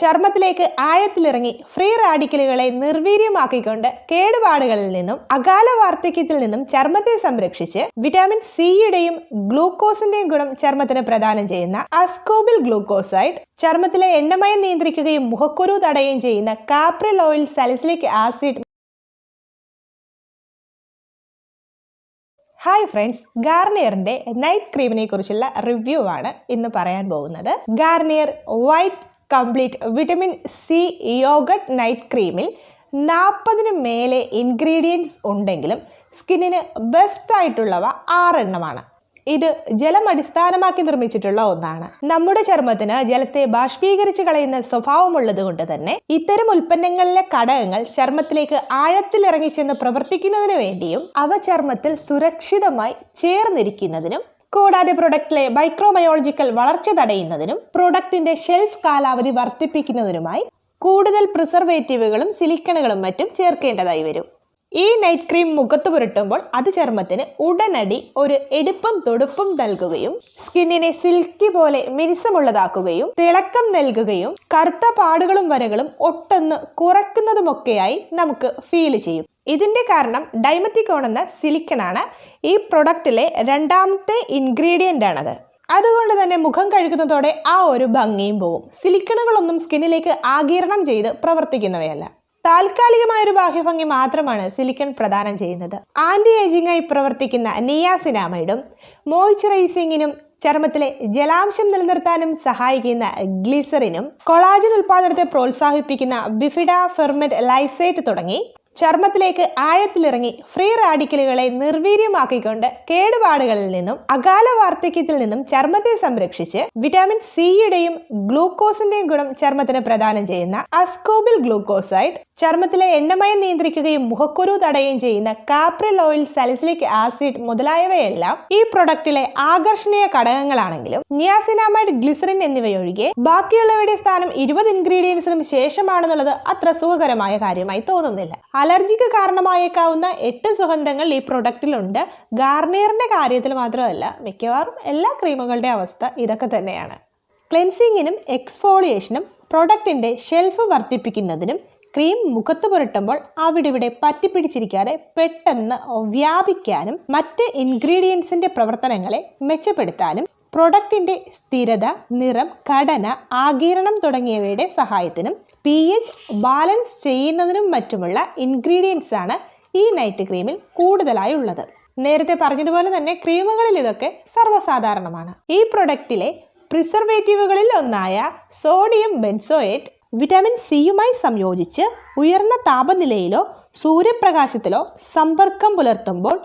ചർമ്മത്തിലേക്ക് ആഴത്തിലിറങ്ങി free റാഡിക്കലുകളെ നിർവീര്യമാക്കിക്കൊണ്ട് കേടുപാടുകളിൽ നിന്നും അകാല വാർദ്ധക്യത്തിൽ നിന്നും ചർമ്മത്തെ സംരക്ഷിച്ച് വിറ്റാമിൻ സിയുടെയും ഗ്ലൂക്കോസിന്റെയും ഗുണം ചർമ്മത്തിന് പ്രദാനം ചെയ്യുന്ന അസ്കോബിൽ ഗ്ലൂക്കോസൈഡ്, ചർമ്മത്തിലെ എണ്ണമയം നിയന്ത്രിക്കുകയും മുഖക്കുരു തടയുകയും ചെയ്യുന്ന capryl oil salicylic acid. Hi friends, ഗാർണിയറിന്റെ നൈറ്റ് ക്രീമിനെ കുറിച്ചുള്ള റിവ്യൂ ആണ് ഇന്ന് പറയാൻ പോകുന്നത്. Garnier white complete vitamin C yogurt night ക്രീമിൽ 40 മേലെ ഇൻഗ്രീഡിയൻസ് ഉണ്ടെങ്കിലും സ്കിന്നിന് ബെസ്റ്റ് ആയിട്ടുള്ളവ 6 എണ്ണമാണ്. ഇത് ജലം അടിസ്ഥാനമാക്കി നിർമ്മിച്ചിട്ടുള്ള ഒന്നാണ്. നമ്മുടെ ചർമ്മത്തിന് ജലത്തെ ബാഷ്പീകരിച്ച് കളയുന്ന സ്വഭാവമുള്ളത് കൊണ്ട് തന്നെ ഇത്തരം ഉൽപ്പന്നങ്ങളിലെ ഘടകങ്ങൾ ചർമ്മത്തിലേക്ക് ആഴത്തിലിറങ്ങിച്ചെന്ന് പ്രവർത്തിക്കുന്നതിന് വേണ്ടിയും അവ ചർമ്മത്തിൽ സുരക്ഷിതമായി ചേർന്നിരിക്കുന്നതിനും കൂടാതെ പ്രൊഡക്റ്റിലെ മൈക്രോബയോളജിക്കൽ വളർച്ച തടയുന്നതിനും പ്രൊഡക്റ്റിന്റെ ഷെൽഫ് കാലാവധി വർദ്ധിപ്പിക്കുന്നതിനുമായി കൂടുതൽ പ്രിസർവേറ്റീവുകളും സിലിക്കണുകളും മറ്റും ചേർക്കേണ്ടതായി വരും. ഈ നൈറ്റ് ക്രീം മുഖത്ത് പുരട്ടുമ്പോൾ അത് ചർമ്മത്തിന് ഉടനടി ഒരു എടുപ്പും തൊടുപ്പും നൽകുകയും സ്കിന്നിനെ സിൽക്കി പോലെ മിനുസമുള്ളതാക്കുകയും തിളക്കം നൽകുകയും കറുത്ത പാടുകളും വരകളും ഒട്ടൊന്ന് കുറയ്ക്കുന്നതുമൊക്കെയായി നമുക്ക് ഫീൽ ചെയ്യും. ഇതിന്റെ കാരണം ഡൈമത്തിക്കോൺ എന്ന സിലിക്കണാണ്. ഈ പ്രൊഡക്റ്റിലെ രണ്ടാമത്തെ ഇൻഗ്രീഡിയന്റ് ആണത്. അതുകൊണ്ട് തന്നെ മുഖം കഴുകുന്നതോടെ ആ ഒരു ഭംഗിയും പോവും. സിലിക്കണുകളൊന്നും സ്കിന്നിലേക്ക് ആഗിരണം ചെയ്ത് പ്രവർത്തിക്കുന്നവയല്ല. താൽക്കാലികമായ ഒരു ബാഹ്യഭംഗി മാത്രമാണ് സിലിക്കൺ പ്രദാനം ചെയ്യുന്നത്. ആന്റി ഏജിംഗ് ആയി പ്രവർത്തിക്കുന്ന നിയാസിനാമൈഡും മോയ്സ്ചറൈസിങ്ങിനും ചർമ്മത്തിലെ ജലാംശം നിലനിർത്താനും സഹായിക്കുന്ന ഗ്ലിസറിനും കൊളാജൻ ഉൽപാദനത്തെ പ്രോത്സാഹിപ്പിക്കുന്ന ബിഫിഡ ഫെർമെന്റ് ലൈസേറ്റ് തുടങ്ങി ചർമ്മത്തിലേക്ക് ആഴത്തിലിറങ്ങി ഫ്രീ റാഡിക്കലുകളെ നിർവീര്യമാക്കിക്കൊണ്ട് കേടുപാടുകളിൽ നിന്നും അകാല വാർദ്ധക്യത്തിൽ നിന്നും ചർമ്മത്തെ സംരക്ഷിച്ച് വിറ്റാമിൻ സിയുടെയും ഗ്ലൂക്കോസിന്റെയും ഗുണം ചർമ്മത്തിന് പ്രദാനം ചെയ്യുന്ന അസ്കോബിൽ ഗ്ലൂക്കോസൈഡ്, ചർമ്മത്തിലെ എണ്ണമയം നിയന്ത്രിക്കുകയും മുഖക്കുരു തടയുകയും ചെയ്യുന്ന കാപ്രിൽ ഓയിൽ സാലിസിലിക് ആസിഡ് മുതലായവയെല്ലാം ഈ പ്രൊഡക്റ്റിലെ ആകർഷണീയ ഘടകങ്ങളാണെങ്കിലും നിയാസിനാമൈഡ്, ഗ്ലിസറിൻ എന്നിവയൊഴികെ ബാക്കിയുള്ളവയുടെ സ്ഥാനം 20 ഇൻഗ്രീഡിയൻസിനും ശേഷമാണെന്നുള്ളത് അത്ര സുഖകരമായ കാര്യമായി തോന്നുന്നില്ല. അലർജിക്ക് കാരണമായേക്കാവുന്ന 8 സുഗന്ധങ്ങൾ ഈ പ്രൊഡക്റ്റിലുണ്ട്. ഗാർണിയറിന്റെ കാര്യത്തിൽ മാത്രമല്ല, മിക്കവാറും എല്ലാ ക്രീമുകളുടെ അവസ്ഥ ഇതൊക്കെ തന്നെയാണ്. ക്ലെൻസിങ്ങിനും എക്സ്ഫോളിയേഷനും പ്രൊഡക്റ്റിന്റെ ഷെൽഫ് വർദ്ധിപ്പിക്കുന്നതിനും ക്രീം മുഖത്ത് പുരട്ടുമ്പോൾ അവിടിവിടെ പറ്റിപ്പിടിച്ചിരിക്കാതെ പെട്ടെന്ന് വ്യാപിക്കാനും മറ്റ് ഇൻഗ്രീഡിയൻസിന്റെ പ്രവർത്തനങ്ങളെ മെച്ചപ്പെടുത്താനും പ്രൊഡക്റ്റിന്റെ സ്ഥിരത, നിറം, ഘടന, ആഗിരണം തുടങ്ങിയവയുടെ സഹായത്തിനും pH ബാലൻസ് ചെയ്യുന്നതിനും മറ്റുമുള്ള ഇൻഗ്രീഡിയൻസ് ആണ് ഈ നൈറ്റ് ക്രീമിൽ കൂടുതലായി ഉള്ളത്. നേരത്തെ പറഞ്ഞതുപോലെ തന്നെ ക്രീമുകളിൽ ഇതൊക്കെ സർവ്വസാധാരണമാണ്. ഈ പ്രൊഡക്റ്റിലെ പ്രിസർവേറ്റീവുകളിൽ ഒന്നായ സോഡിയം ബെൻസോയേറ്റ് വിറ്റാമിൻ സിയുമായി സംയോജിച്ച് ഉയർന്ന താപനിലയിലോ സൂര്യപ്രകാശത്തിലോ സമ്പർക്കം പുലർത്തുമ്പോൾ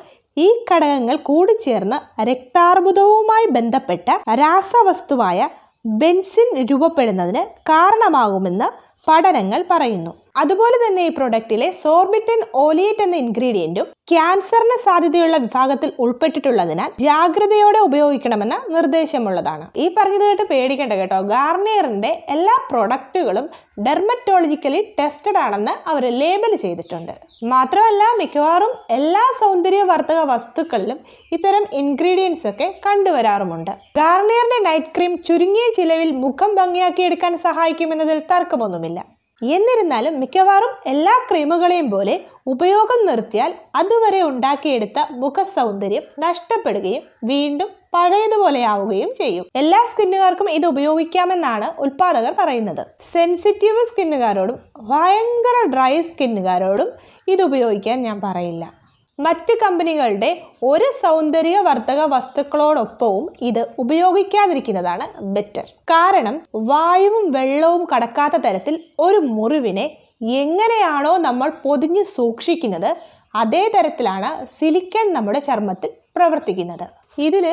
ഈ ഘടകങ്ങൾ കൂടിച്ചേർന്ന് രക്താർബുദവുമായി ബന്ധപ്പെട്ട രാസവസ്തുവായ ബെൻസിൻ രൂപപ്പെടുന്നതിന് കാരണമാകുമെന്ന് പഠനങ്ങൾ പറയുന്നു. അതുപോലെ തന്നെ ഈ പ്രൊഡക്റ്റിലെ സോർബിറ്റൻ ഓലിയേറ്റ് എന്ന ഇൻഗ്രീഡിയന്റും ക്യാൻസറിന് സാധ്യതയുള്ള വിഭാഗത്തിൽ ഉൾപ്പെട്ടിട്ടുള്ളതിനാൽ ജാഗ്രതയോടെ ഉപയോഗിക്കണമെന്ന നിർദ്ദേശമുള്ളതാണ്. ഈ പറഞ്ഞത് കേട്ട് പേടിക്കേണ്ട കേട്ടോ. ഗാർണിയറിന്റെ എല്ലാ പ്രൊഡക്റ്റുകളും ഡെർമറ്റോളജിക്കലി ടെസ്റ്റഡ് ആണെന്ന് അവർ ലേബൽ ചെയ്തിട്ടുണ്ട്. മാത്രമല്ല മിക്കവാറും എല്ലാ സൗന്ദര്യവർദ്ധക വസ്തുക്കളിലും ഇത്തരം ഇൻഗ്രീഡിയൻസ് ഒക്കെ കണ്ടുവരാറുമുണ്ട്. ഗാർണിയറിന്റെ നൈറ്റ് ക്രീം ചുരുങ്ങിയ ചിലവിൽ മുഖം ഭംഗിയാക്കിയെടുക്കാൻ സഹായിക്കുമെന്നതിൽ തർക്കമൊന്നുമില്ല. എന്നിരുന്നാലും മിക്കവാറും എല്ലാ ക്രീമുകളെയും പോലെ ഉപയോഗം നിർത്തിയാൽ അതുവരെ ഉണ്ടാക്കിയെടുത്ത മുഖ സൗന്ദര്യം നഷ്ടപ്പെടുകയും വീണ്ടും പഴയതുപോലെയാവുകയും ചെയ്യും. എല്ലാ സ്കിന്നുകാർക്കും ഇത് ഉപയോഗിക്കാമെന്നാണ് ഉൽപാദകർ പറയുന്നത്. സെൻസിറ്റീവ് സ്കിന്നുകാരോടും ഭയങ്കര ഡ്രൈ സ്കിന്നുകാരോടും ഇത് ഉപയോഗിക്കാൻ ഞാൻ പറയില്ല. മറ്റ് കമ്പനികളുടെ ഒരു സൗന്ദര്യവർദ്ധക വസ്തുക്കളോടൊപ്പവും ഇത് ഉപയോഗിക്കാതിരിക്കുന്നതാണ് ബെറ്റർ. കാരണം വായുവും വെള്ളവും കടക്കാത്ത തരത്തിൽ ഒരു മുറിവിനെ എങ്ങനെയാണോ നമ്മൾ പൊതിഞ്ഞ് സൂക്ഷിക്കുന്നത് അതേ തരത്തിലാണ് സിലിക്കൺ നമ്മുടെ ചർമ്മത്തിൽ പ്രവർത്തിക്കുന്നത്. ഇതിൽ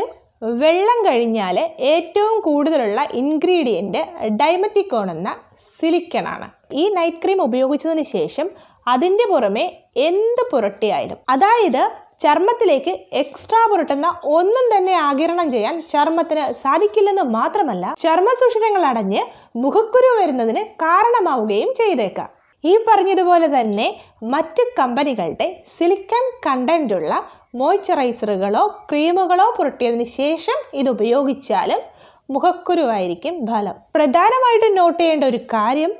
വെള്ളം കഴിഞ്ഞാൽ ഏറ്റവും കൂടുതലുള്ള ഇൻഗ്രീഡിയൻറ്റ് ഡൈമത്തിക്കോൺ എന്ന സിലിക്കണാണ്. ഈ നൈറ്റ് ക്രീം ഉപയോഗിച്ചതിന് ശേഷം അതിൻ്റെ പുറമെ എന്ത് പുരട്ടിയായാലും, അതായത് ചർമ്മത്തിലേക്ക് എക്സ്ട്രാ പുരട്ടുന്ന ഒന്നും തന്നെ ആഗിരണം ചെയ്യാൻ ചർമ്മത്തിന് സാധിക്കില്ലെന്ന് മാത്രമല്ല ചർമ്മസുഷിരങ്ങൾ അടഞ്ഞ് മുഖക്കുരു വരുന്നതിന് കാരണമാവുകയും ചെയ്തേക്കാം. ഈ പറഞ്ഞതുപോലെ തന്നെ മറ്റ് കമ്പനികളുടെ സിലിക്കൺ കണ്ടന്റുള്ള മോയ്സ്ചറൈസറുകളോ ക്രീമുകളോ പുരട്ടിയതിന് ശേഷം ഇത് ഉപയോഗിച്ചാലും മുഖക്കുരുവായിരിക്കും ഫലം. പ്രധാനമായിട്ടും നോട്ട് ചെയ്യേണ്ട ഒരു കാര്യം,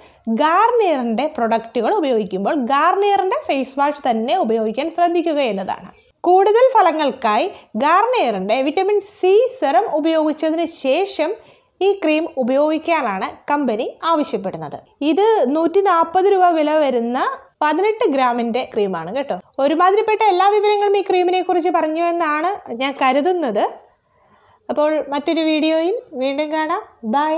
ഗാർണിയറിന്റെ പ്രൊഡക്റ്റുകൾ ഉപയോഗിക്കുമ്പോൾ ഗാർണിയറിന്റെ ഫേസ് വാഷ് തന്നെ ഉപയോഗിക്കാൻ ശ്രദ്ധിക്കുക എന്നതാണ്. കൂടുതൽ ഫലങ്ങൾക്കായി ഗാർണിയറിന്റെ വിറ്റമിൻ സി സെറം ഉപയോഗിച്ചതിന് ശേഷം ഈ ക്രീം ഉപയോഗിക്കാനാണ് കമ്പനി ആവശ്യപ്പെടുന്നത്. ഇത് 140 രൂപ വില വരുന്ന 18 ഗ്രാമിന്റെ ക്രീമാണ് കേട്ടോ. ഒരുമാതിരിപ്പെട്ട എല്ലാ വിവരങ്ങളും ഈ ക്രീമിനെ കുറിച്ച് പറഞ്ഞു എന്നാണ് ഞാൻ കരുതുന്നത്. അപ്പോൾ മറ്റൊരു വീഡിയോയിൽ വീണ്ടും കാണാം. ബൈ.